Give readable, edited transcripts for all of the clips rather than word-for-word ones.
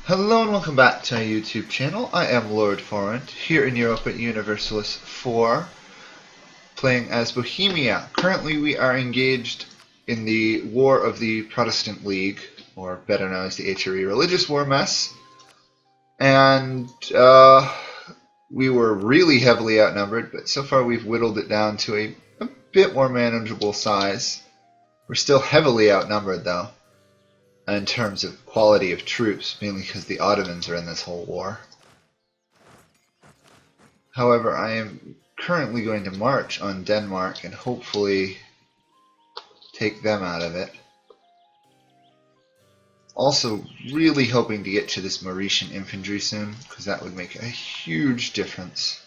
Hello and welcome back to our YouTube channel. I am Lord Forwind, here in Europa Universalis 4, playing as Bohemia. Currently we are engaged in the War of the Protestant League, or better known as the HRE Religious War mess. And we were really heavily outnumbered, but so far we've whittled it down to a bit more manageable size. We're still heavily outnumbered though, in terms of quality of troops, mainly because the Ottomans are in this whole war. However, I am currently going to march on Denmark and hopefully take them out of it. Also, really hoping to get to this Mauritian infantry soon, because that would make a huge difference.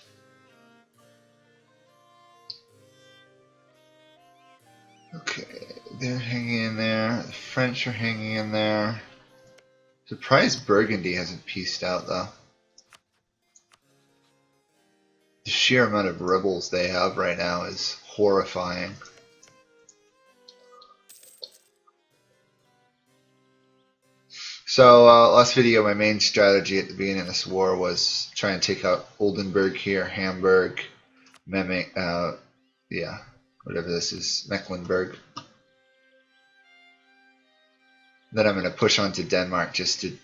Okay, they're hanging in there. The French are hanging in there. Surprised Burgundy hasn't peaced out, though. The sheer amount of rebels they have right now is horrifying. So, last video, my main strategy at the beginning of this war was try and take out Oldenburg here, Hamburg, whatever this is, Mecklenburg. Then I'm going to push on to Denmark just to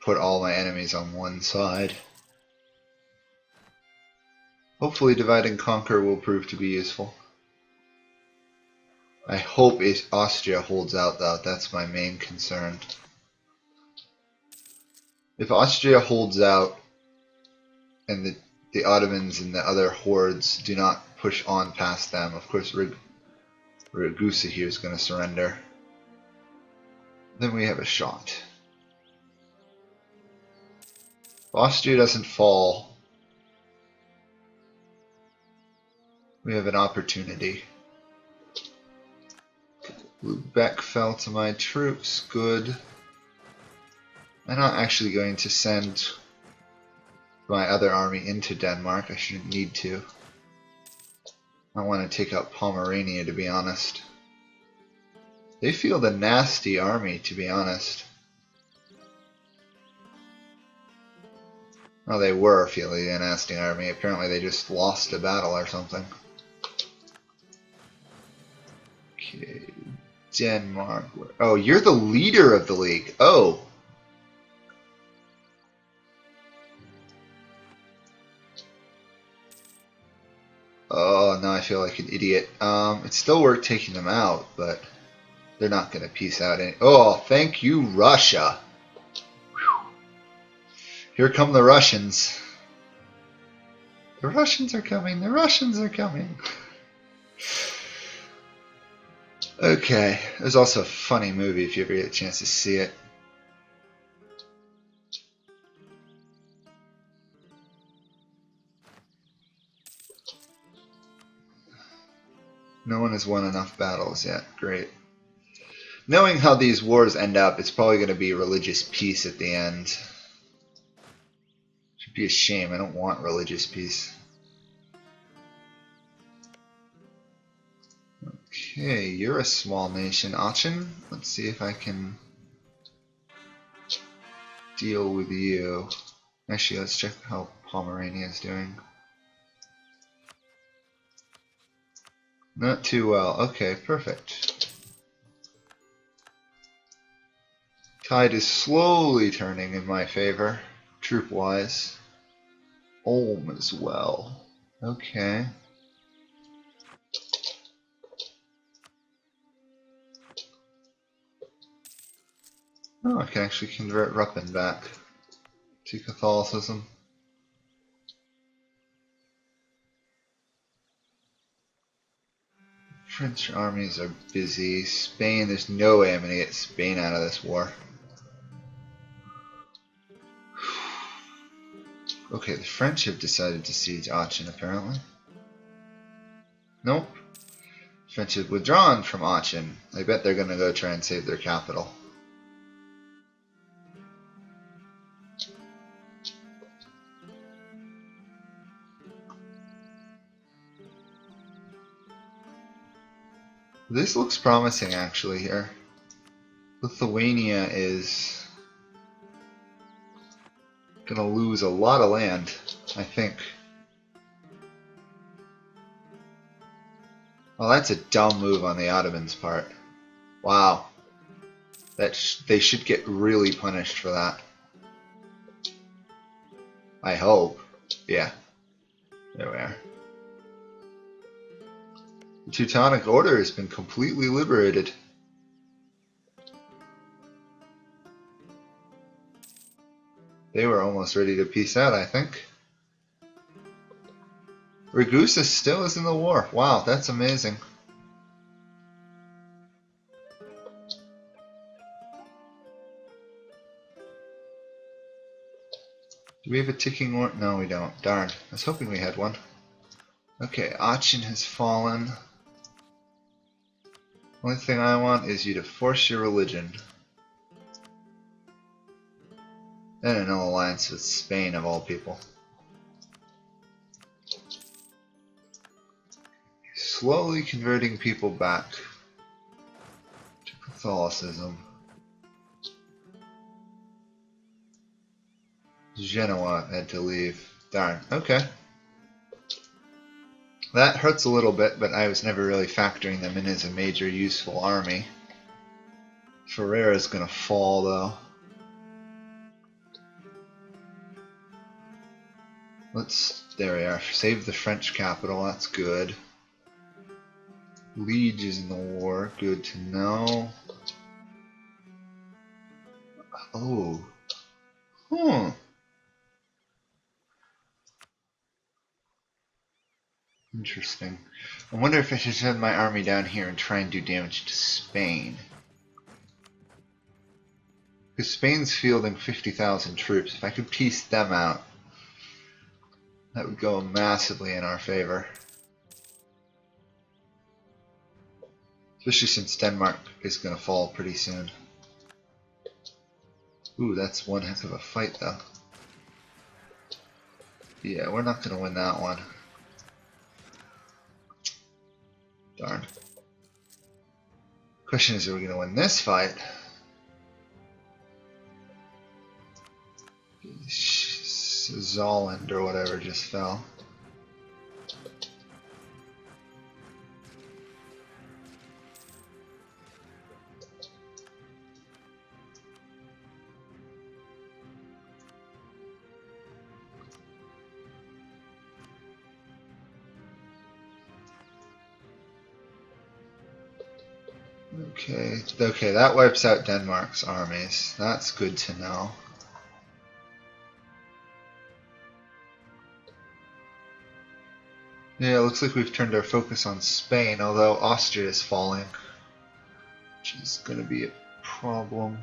put all my enemies on one side. Hopefully divide and conquer will prove to be useful. I hope Austria holds out though, that's my main concern. If Austria holds out and the Ottomans and the other hordes do not push on past them, of course Ragusa here is going to surrender. Then we have a shot. If Austria doesn't fall, we have an opportunity. Lubeck fell to my troops, good. I'm not actually going to send my other army into Denmark, I shouldn't need to. I want to take out Pomerania, to be honest. They field a nasty army, to be honest. Well, they were fielding a nasty army. Apparently they just lost a battle or something. Okay, Denmark. Oh, you're the leader of the league. Oh. Oh, now I feel like an idiot. It's still worth taking them out, but they're not going to peace out any. Oh, thank you, Russia. Whew. Here come the Russians. The Russians are coming. The Russians are coming. Okay. There's also a funny movie if you ever get a chance to see it. No one has won enough battles yet. Great. Knowing how these wars end up, it's probably going to be religious peace at the end. Should be a shame. I don't want religious peace. Okay, you're a small nation, Aachen. Let's see if I can deal with you. Actually, let's check how Pomerania is doing. Not too well. Okay, perfect. Tide is slowly turning in my favor, troop-wise. Ulm as well. Okay. Oh, I can actually convert Ruppen back to Catholicism. French armies are busy. Spain, there's no way I'm going to get Spain out of this war. Okay, the French have decided to siege Aachen, apparently. Nope. French have withdrawn from Aachen. I bet they're going to go try and save their capital. This looks promising, actually, here. Lithuania is Gonna lose a lot of land, I think. Well, that's a dumb move on the Ottomans' part. Wow. They should get really punished for that. I hope. Yeah. There we are. The Teutonic Order has been completely liberated. They were almost ready to peace out, I think. Ragusa still is in the war. Wow, that's amazing. Do we have a ticking war? No, we don't. Darn. I was hoping we had one. Okay, Aachen has fallen. Only thing I want is you to force your religion. And an alliance with Spain, of all people. Slowly converting people back to Catholicism. Genoa had to leave. Darn. Okay. That hurts a little bit, but I was never really factoring them in as a major useful army. Ferrera's gonna fall, though. There we are. Save the French capital, that's good. Liege is in the war, good to know. Oh. Huh. Interesting. I wonder if I should send my army down here and try and do damage to Spain. Because Spain's fielding 50,000 troops. If I could piece them out, that would go massively in our favor. Especially since Denmark is going to fall pretty soon. Ooh, that's one heck of a fight, though. Yeah, we're not going to win that one. Darn. Question is, are we going to win this fight? Zolland or whatever just fell. Okay, that wipes out Denmark's armies. That's good to know. Yeah, it looks like we've turned our focus on Spain, although Austria is falling, which is going to be a problem.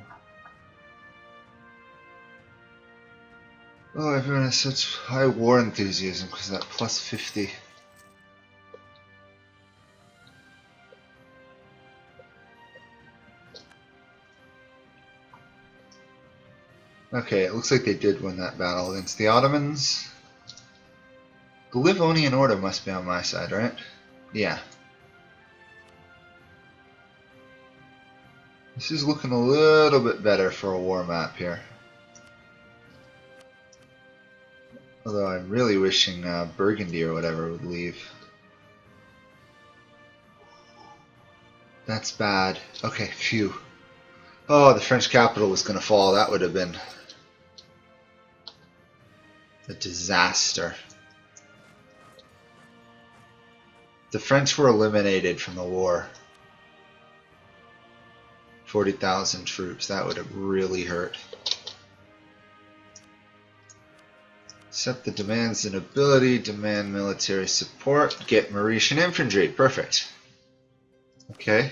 Oh, everyone has such high war enthusiasm because of that plus 50. Okay, it looks like they did win that battle against the Ottomans. The Livonian Order must be on my side, right? Yeah. This is looking a little bit better for a war map here. Although I'm really wishing Burgundy or whatever would leave. That's bad. Okay, phew. Oh, the French capital was going to fall. That would have been a disaster. The French were eliminated from the war. 40,000 troops. That would have really hurt. Accept the demands and ability. Demand military support. Get Mauritian infantry. Perfect. Okay.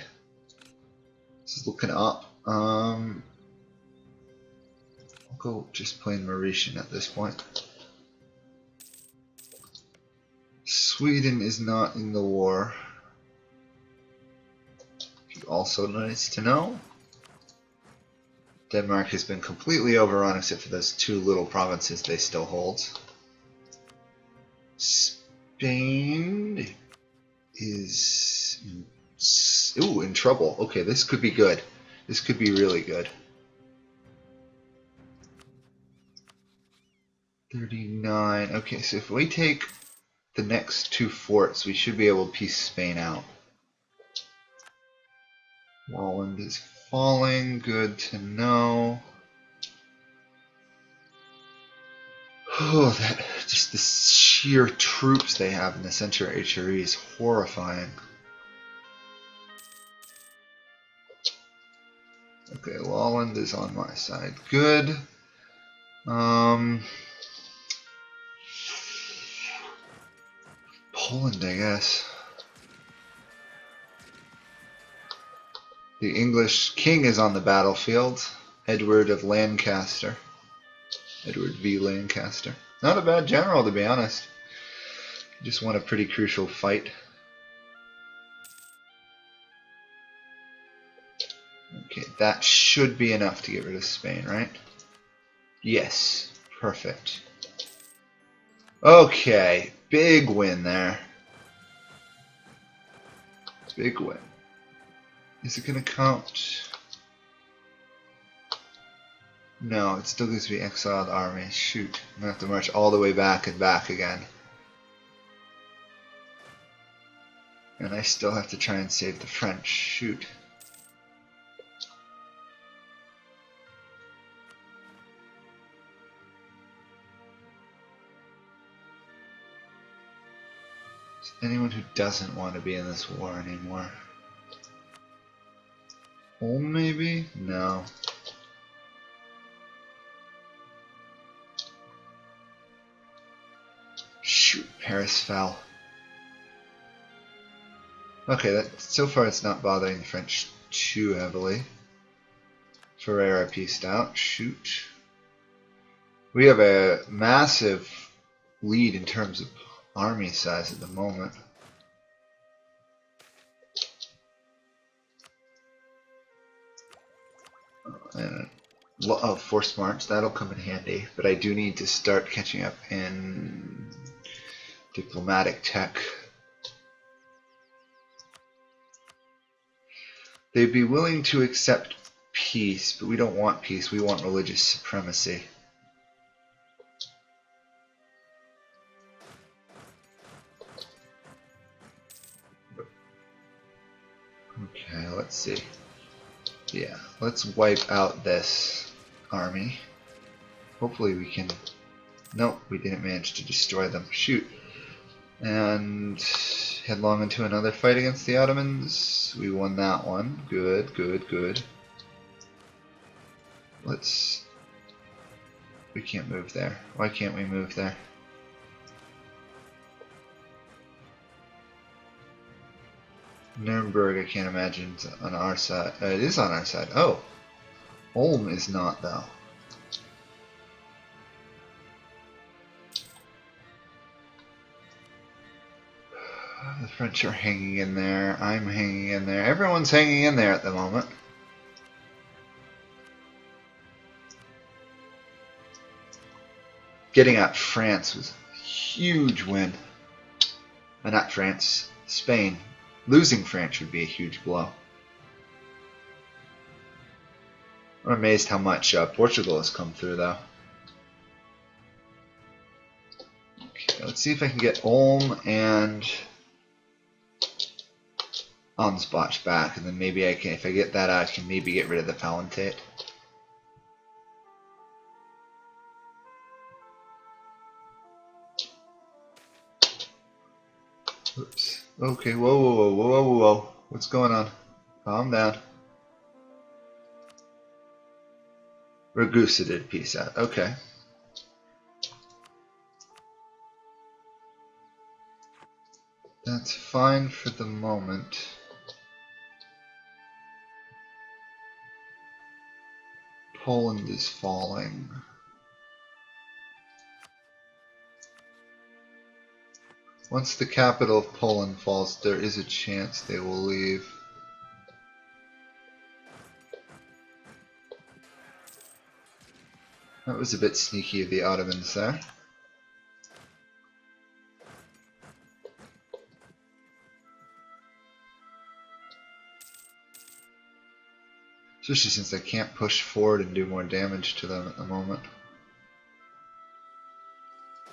This is looking up. I'll go just plain Mauritian at this point. Sweden is not in the war. Also nice to know. Denmark has been completely overrun except for those two little provinces they still hold. Spain is in trouble. Okay, this could be good. This could be really good. 39. Okay, so if we take the next two forts, we should be able to piece Spain out. Walland is falling. Good to know. Oh, that just the sheer troops they have in the center of HRE is horrifying. Okay, Lolland is on my side. Good. Poland, I guess. The English king is on the battlefield. Edward of Lancaster. Edward V. Lancaster. Not a bad general, to be honest. He just won a pretty crucial fight. Okay, that should be enough to get rid of Spain, right? Yes, perfect. Okay, big win there. Big win. Is it going to count? No, it still gives me exiled army. Shoot, I'm going to have to march all the way back and back again. And I still have to try and save the French. Shoot. Anyone who doesn't want to be in this war anymore? Ulm, maybe? No. Shoot, Paris fell. Okay, that so far it's not bothering the French too heavily. Ferreira pieced out. Shoot. We have a massive lead in terms of army size at the moment. And forced march, that'll come in handy, but I do need to start catching up in diplomatic tech. They'd be willing to accept peace, but we don't want peace, we want religious supremacy. Okay, let's see. Yeah, let's wipe out this army. Hopefully we can... Nope, we didn't manage to destroy them. Shoot. And headlong into another fight against the Ottomans. We won that one. Good, good, good. Let's... We can't move there. Why can't we move there? Nuremberg, I can't imagine it's on our side. It is on our side. Oh, Ulm is not, though. The French are hanging in there. I'm hanging in there. Everyone's hanging in there at the moment. Getting at France was a huge win. Not France, Spain. Losing France would be a huge blow. I'm amazed how much Portugal has come through, though. Okay, let's see if I can get Ulm and Ansbach back, and then maybe I can, if I get that out, I can maybe get rid of the Palatinate. Oops. Okay, whoa, whoa, whoa, whoa, whoa, whoa. What's going on? Calm down. Ragusa did peace out. Okay. That's fine for the moment. Poland is falling. Once the capital of Poland falls, there is a chance they will leave. That was a bit sneaky of the Ottomans there. Especially since I can't push forward and do more damage to them at the moment.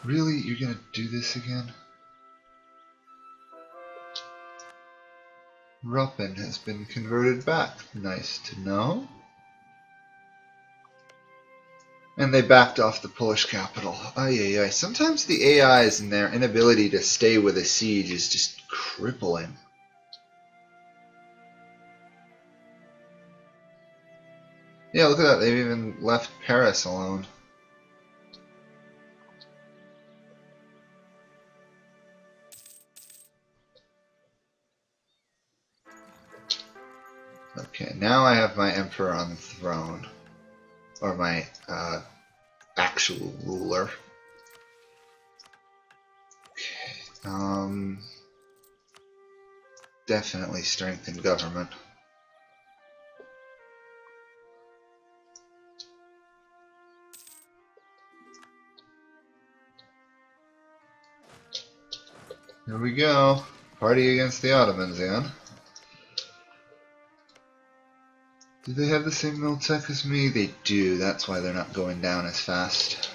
Really? You're gonna do this again? Ruppen has been converted back. Nice to know. And they backed off the Polish capital. Ay, ay, ay. Sometimes the AIs and their inability to stay with a siege is just crippling. Yeah, look at that. They've even left Paris alone. Okay, now I have my emperor on the throne. Or my actual ruler. Okay. Definitely strengthen government. Here we go. Party against the Ottomans, again. Do they have the same mill tech as me? They do. That's why they're not going down as fast.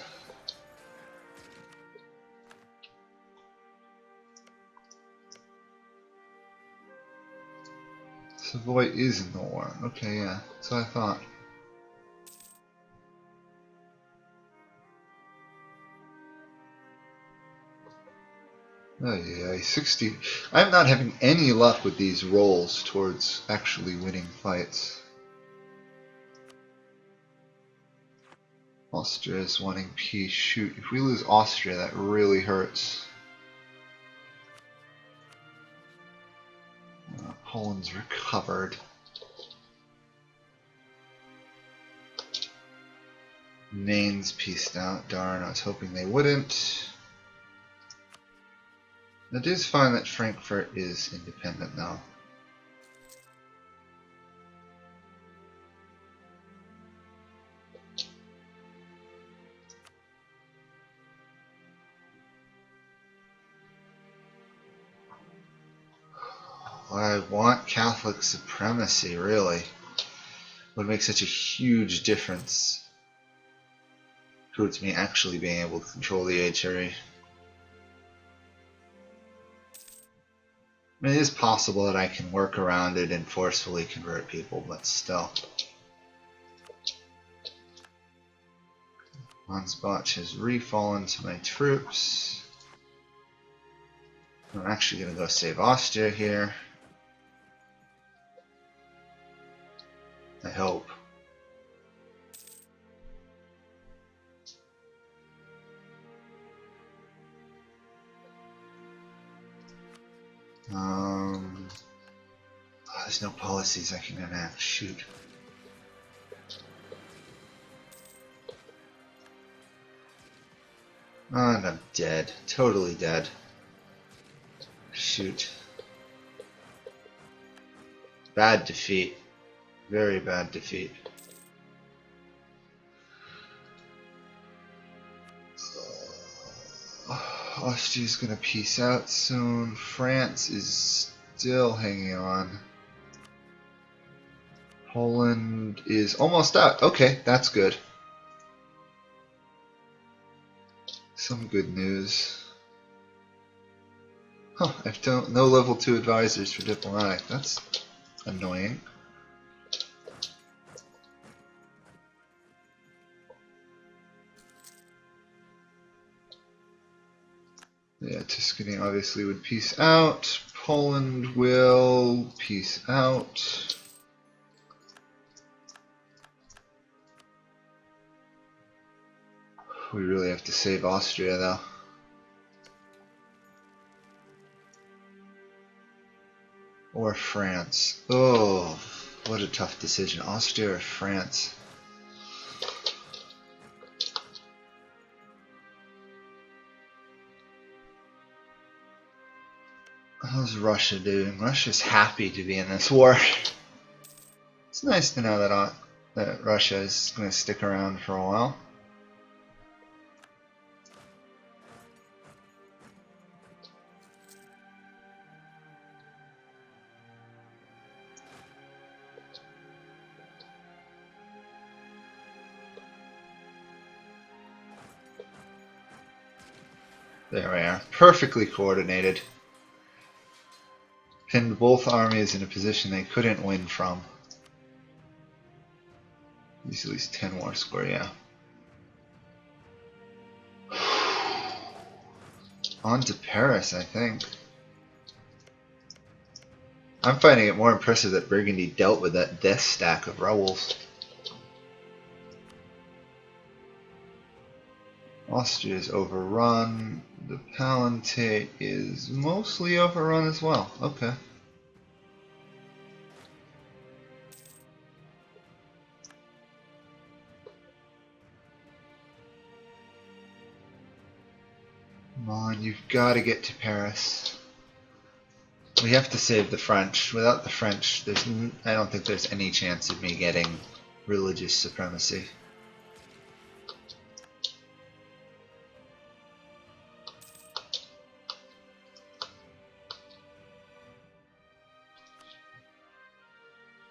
Savoy is in the war. Okay, yeah. That's what I thought. Oh yeah, 60. I'm not having any luck with these rolls towards actually winning fights. Austria is wanting peace. Shoot, if we lose Austria, that really hurts. Poland's recovered. Maine's pieced out. Darn, I was hoping they wouldn't. It is fine that Frankfurt is independent now. I want Catholic supremacy, really. Would make such a huge difference towards me actually being able to control the HRE. I mean, it is possible that I can work around it and forcefully convert people, but still. Ansbach has refallen to my troops. I'm actually going to go save Austria here. I hope. There's no policies I can enact. Shoot. And I'm dead. Totally dead. Shoot. Bad defeat. Very bad defeat. Austria's gonna peace out soon. France is still hanging on. Poland is almost out. Okay, that's good. Some good news. Huh, I've no level 2 advisors for diplomatic. That's annoying. Yeah, Tuscany obviously would peace out. Poland will peace out. We really have to save Austria, though. Or France. Oh, what a tough decision. Austria or France? How's Russia doing? Russia's happy to be in this war. It's nice to know that Russia is going to stick around for a while. There we are. Perfectly coordinated. Pinned both armies in a position they couldn't win from. At least 10 war score, yeah. On to Paris, I think. I'm finding it more impressive that Burgundy dealt with that death stack of rebels. Austria is overrun. The Palatinate is mostly overrun as well. Okay. Come on, you've got to get to Paris. We have to save the French. Without the French, I don't think there's any chance of me getting religious supremacy.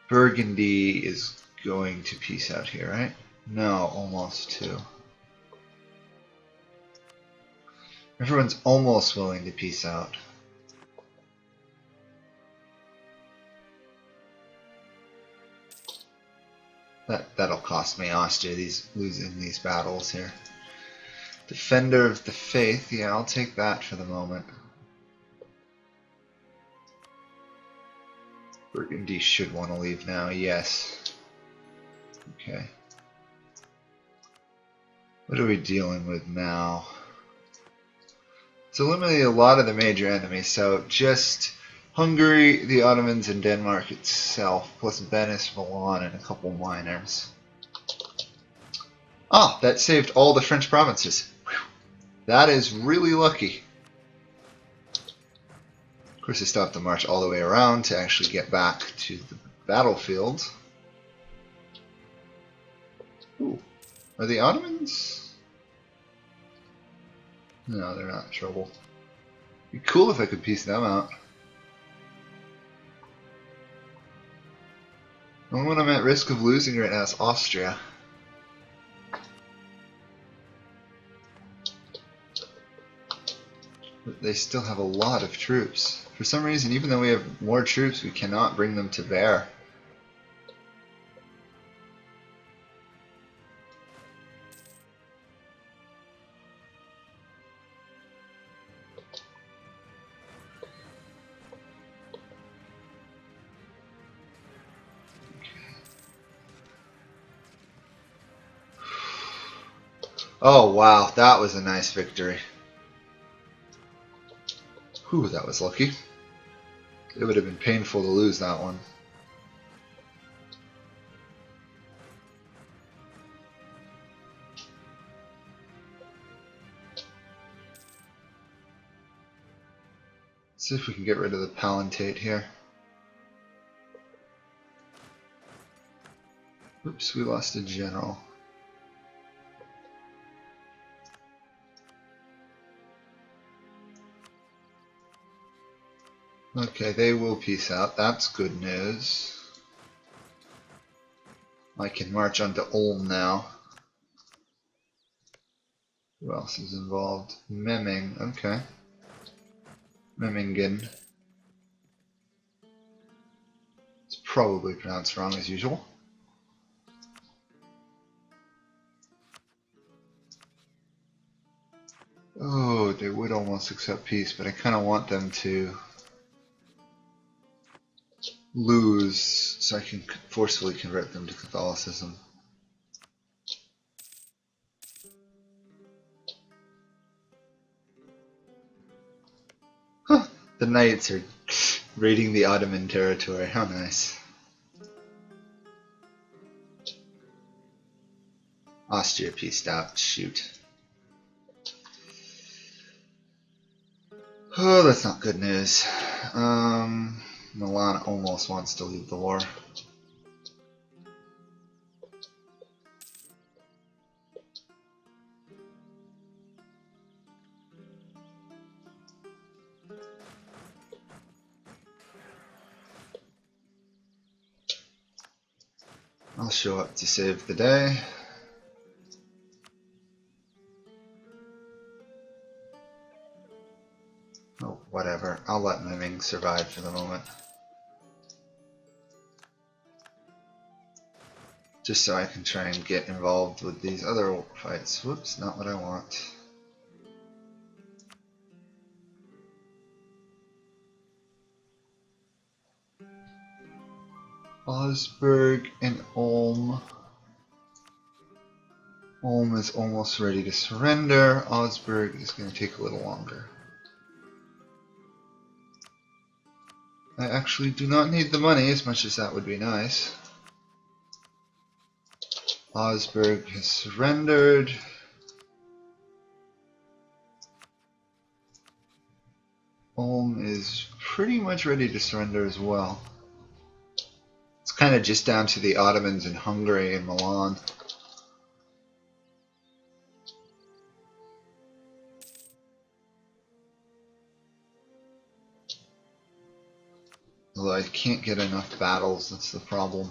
Burgundy is going to peace out here, right? No, almost too. Everyone's almost willing to peace out. That'll cost me Austria, losing these battles here. Defender of the Faith, yeah, I'll take that for the moment. Burgundy should want to leave now, yes. Okay. What are we dealing with now? It's eliminated a lot of the major enemies, so just Hungary, the Ottomans, and Denmark itself, plus Venice, Milan, and a couple minors. Ah, that saved all the French provinces. Whew. That is really lucky. Of course, I still have to march all the way around to actually get back to the battlefield. Ooh. Are the Ottomans? No, they're not in trouble. It'd be cool if I could piece them out. The only one I'm at risk of losing right now is Austria. But they still have a lot of troops. For some reason, even though we have more troops, we cannot bring them to bear. Oh wow, that was a nice victory. Whew, that was lucky. It would have been painful to lose that one. Let's see if we can get rid of the Palatinate here. Oops, we lost a general. Okay, they will peace out. That's good news. I can march onto Ulm now. Who else is involved? Memming, okay. Memmingen. It's probably pronounced wrong as usual. Oh, they would almost accept peace, but I kind of want them to lose so I can forcefully convert them to Catholicism. Huh, the Knights are raiding the Ottoman territory. How nice. Austria peaced out. Shoot. Oh, that's not good news. Milan almost wants to leave the war. I'll show up to save the day. Whatever, I'll let my Ming survive for the moment. Just so I can try and get involved with these other fights. Whoops, not what I want. Augsburg and Ulm. Ulm is almost ready to surrender. Augsburg is going to take a little longer. I actually do not need the money as much as that would be nice. Augsburg has surrendered. Ulm is pretty much ready to surrender as well. It's kind of just down to the Ottomans in Hungary and Milan. Although I can't get enough battles, that's the problem.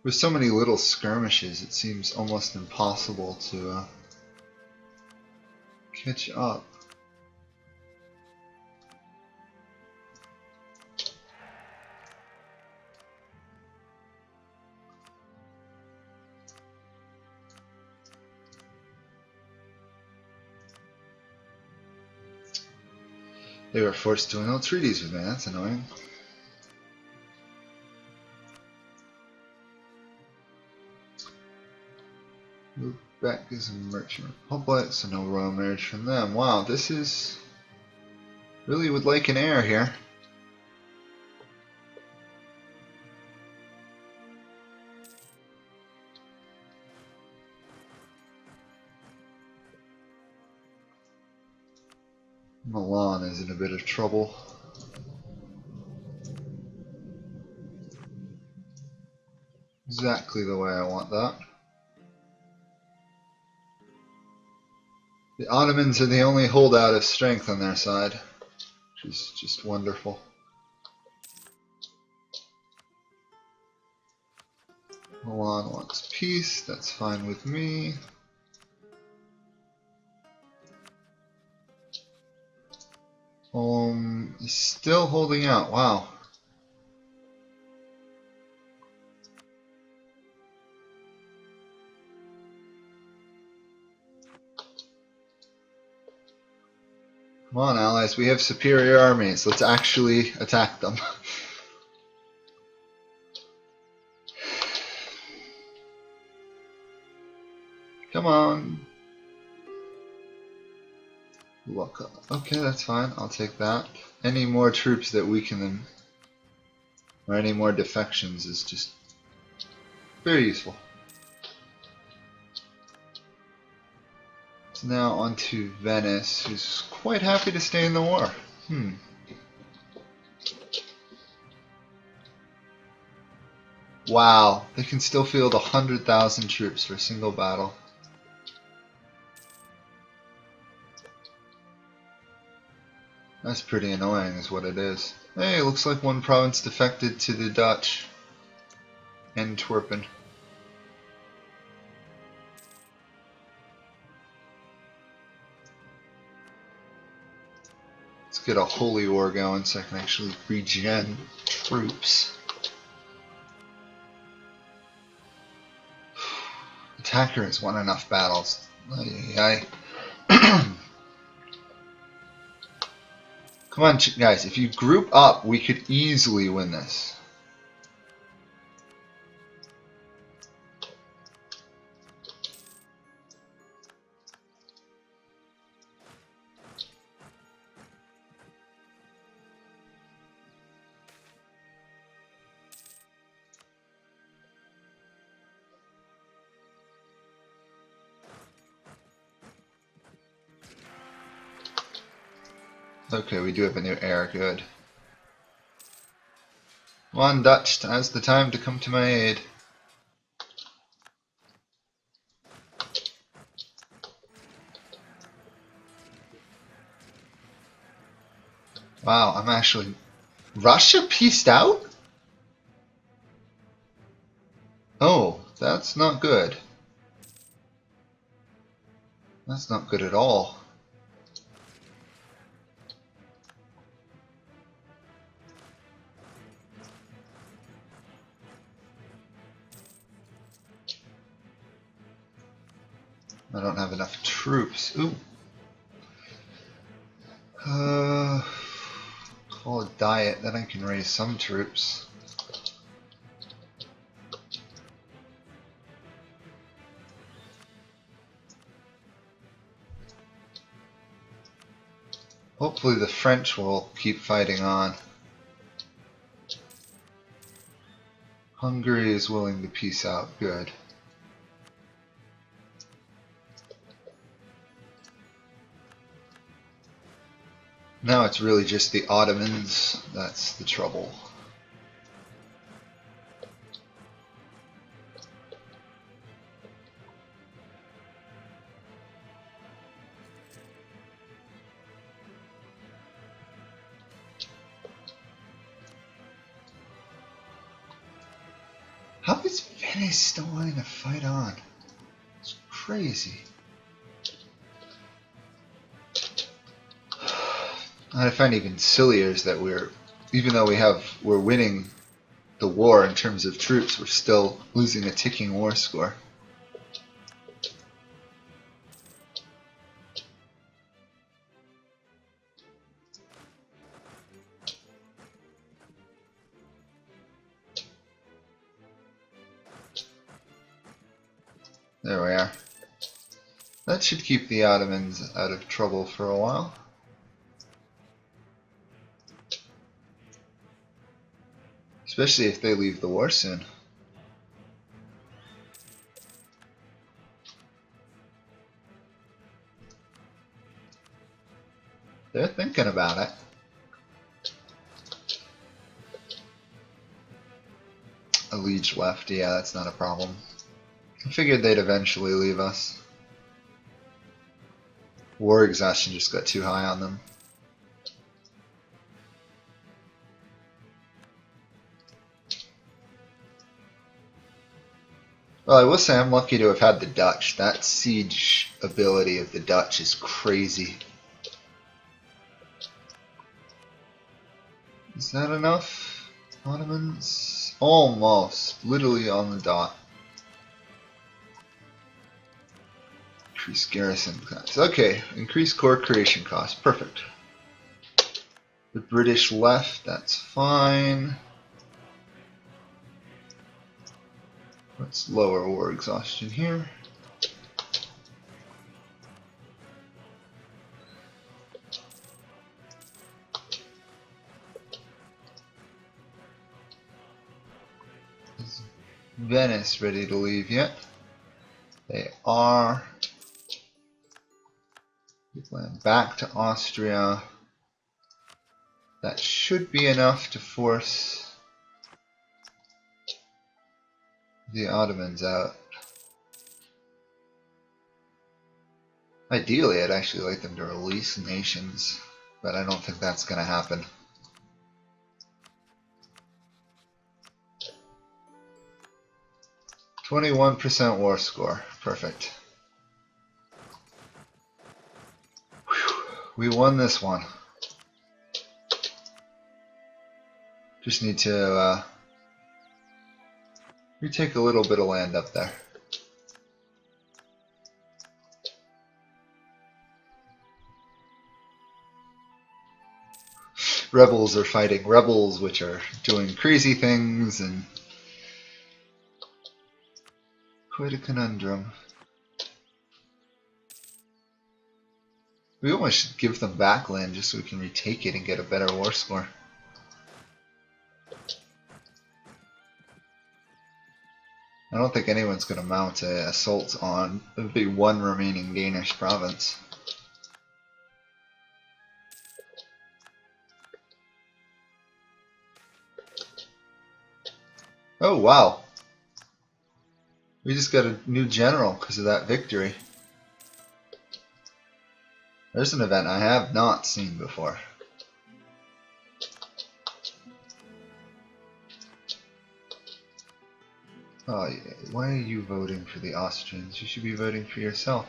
With so many little skirmishes, it seems almost impossible to catch up. They were forced to annul treaties with me, that's annoying. Lubeck is a merchant republic, so no royal marriage from them. Wow, this is... really would like an heir here. Milan is in a bit of trouble. Exactly the way I want that. The Ottomans are the only holdout of strength on their side, which is just wonderful. Milan wants peace, that's fine with me. Is still holding out, wow. Come on, allies, we have superior armies. Let's actually attack them. Come on. Look, okay, that's fine. I'll take that. Any more troops that weaken them, or any more defections, is just very useful. So now on to Venice, who's quite happy to stay in the war. Wow, they can still field 100,000 troops for a single battle. That's pretty annoying is what it is. Hey, looks like one province defected to the Dutch. Antwerpen. Let's get a holy war going so I can actually regen troops. Attacker has won enough battles. Come on, guys, if you group up, we could easily win this. Okay, we do have a new heir, good. Come on, Dutch, now's the time to come to my aid. Wow, I'm actually... Russia pieced out? Oh, that's not good. That's not good at all. I don't have enough troops. Ooh. Call a diet, then I can raise some troops. Hopefully the French will keep fighting on. Hungary is willing to peace out. Good. Now it's really just the Ottomans. That's the trouble. How is Venice still wanting to fight on? It's crazy. I find even sillier is that even though we're winning the war in terms of troops, we're still losing a ticking war score. There we are. That should keep the Ottomans out of trouble for a while. Especially if they leave the war soon. They're thinking about it. A liege left, yeah, that's not a problem. I figured they'd eventually leave us. War exhaustion just got too high on them. Well, I will say I'm lucky to have had the Dutch. That siege ability of the Dutch is crazy. Is that enough? Ottomans? Almost. Literally on the dot. Increase garrison costs. Okay, increase core creation cost. Perfect. The British left, that's fine. Let's lower war exhaustion here. Is Venice ready to leave yet? They are. Land back to Austria. That should be enough to force the Ottomans out. Ideally, I'd actually like them to release nations, but I don't think that's going to happen. %21 war score. Perfect. Whew. We won this one. Just need to retake a little bit of land up there. Rebels are fighting rebels, which are doing crazy things, and quite a conundrum. We almost should give them back land just so we can retake it and get a better war score. I don't think anyone's going to mount an assault on the one remaining Danish province. Oh wow, we just got a new general because of that victory. There's an event I have not seen before. Oh, why are you voting for the Austrians? You should be voting for yourself.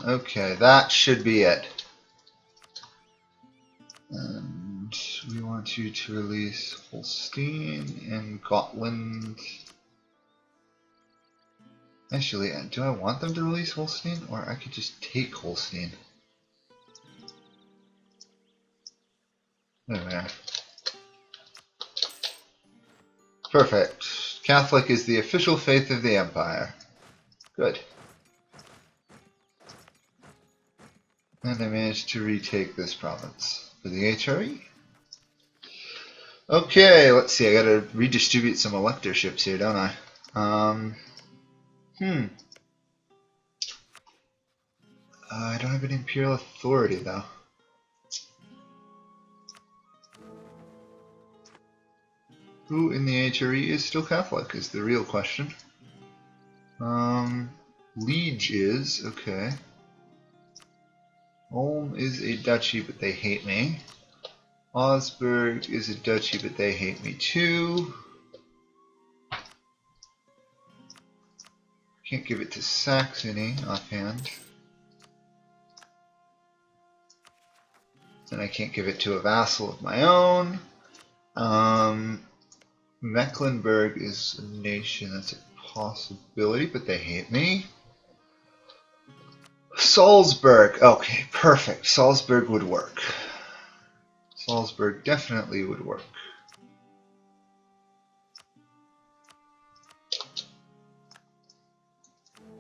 Okay, that should be it. And we want you to release Holstein and Gotland. Actually, do I want them to release Holstein? Or I could just take Holstein. There we are. Perfect. Catholic is the official faith of the Empire. Good. And I managed to retake this province for the HRE. Okay, let's see. I gotta redistribute some electorships here, don't I? I don't have an imperial authority though. Who in the HRE is still Catholic is the real question. Liege is, okay. Ulm is a duchy, but they hate me. Augsburg is a duchy, but they hate me too. Can't give it to Saxony offhand. And I can't give it to a vassal of my own. Mecklenburg is a nation that's a possibility, but they hate me. Salzburg, okay, perfect. Salzburg would work. Salzburg definitely would work.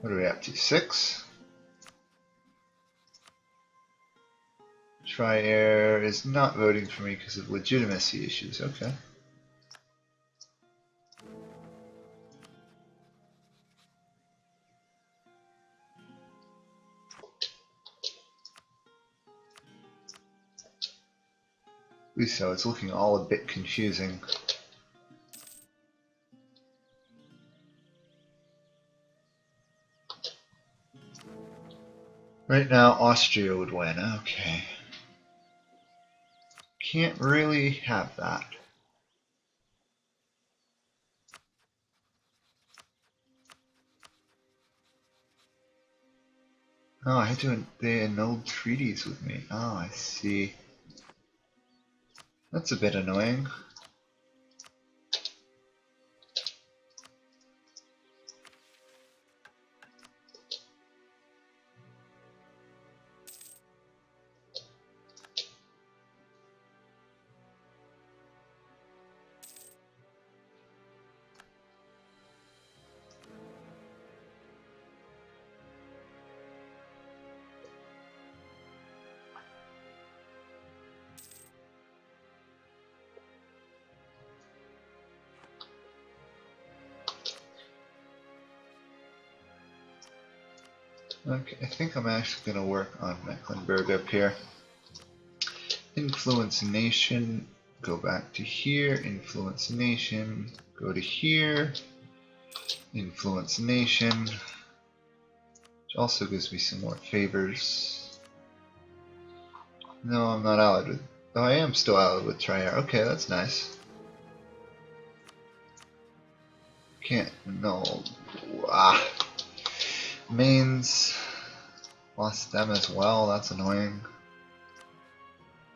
What are we up to? 6? Trier is not voting for me because of legitimacy issues. Okay. At least so, it's looking all a bit confusing. Right now, Austria would win. Okay. Can't really have that. Oh, I had to. They annulled treaties with me. Oh, I see. That's a bit annoying. Okay, I think I'm actually going to work on Mecklenburg up here. Influence nation, go back to here, influence nation, go to here, influence nation, which also gives me some more favors. No, I'm not allied with, oh, I am still allied with Trier. Okay, that's nice. Can't, no, Mainz, lost them as well, that's annoying.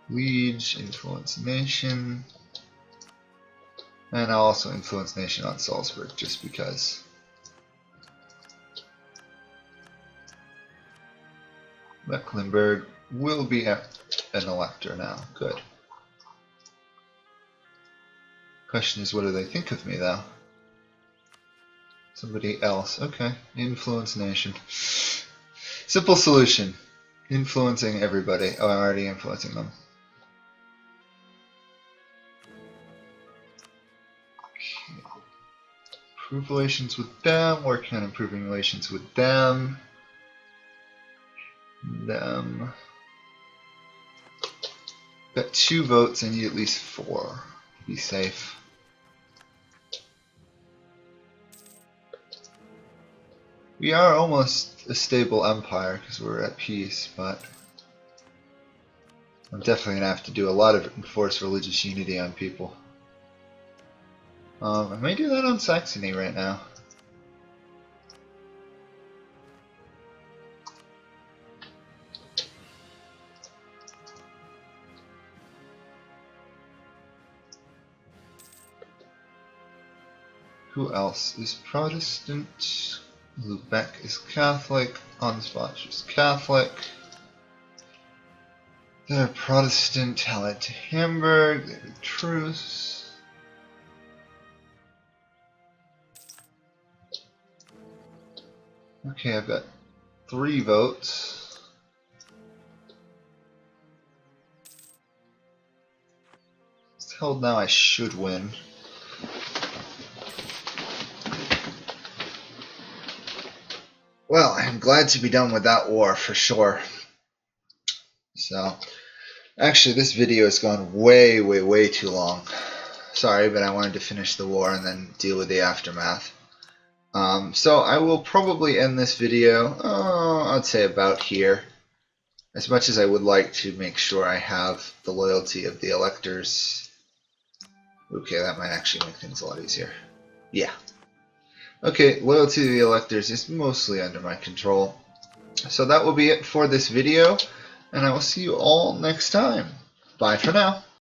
Liege, influence nation, and I'll also influence nation on Salzburg just because. Mecklenburg will be an elector now, good. Question is, what do they think of me though? Somebody else, okay, influence nation. Simple solution, influencing everybody. Oh, I'm already influencing them. Improve relations with them, working on improving relations with them. Got 2 votes, I need at least 4 to be safe. We are almost a stable empire because we're at peace, but I'm definitely going to have to do a lot of enforce religious unity on people. I may do that on Saxony right now. Who else is Protestant? Lubeck is Catholic. Ansbach is Catholic. They're Protestant. Held to Hamburg. They have a truce. Okay, I've got 3 votes. It's held now. I should win. Well, I'm glad to be done with that war for sure. So, actually, this video has gone way too long. Sorry, but I wanted to finish the war and then deal with the aftermath. So I will probably end this video, I'd say about here. As much as I would like to make sure I have the loyalty of the electors. Okay, that might actually make things a lot easier. Yeah. Okay, loyalty to the electors is mostly under my control. So that will be it for this video, and I will see you all next time. Bye for now.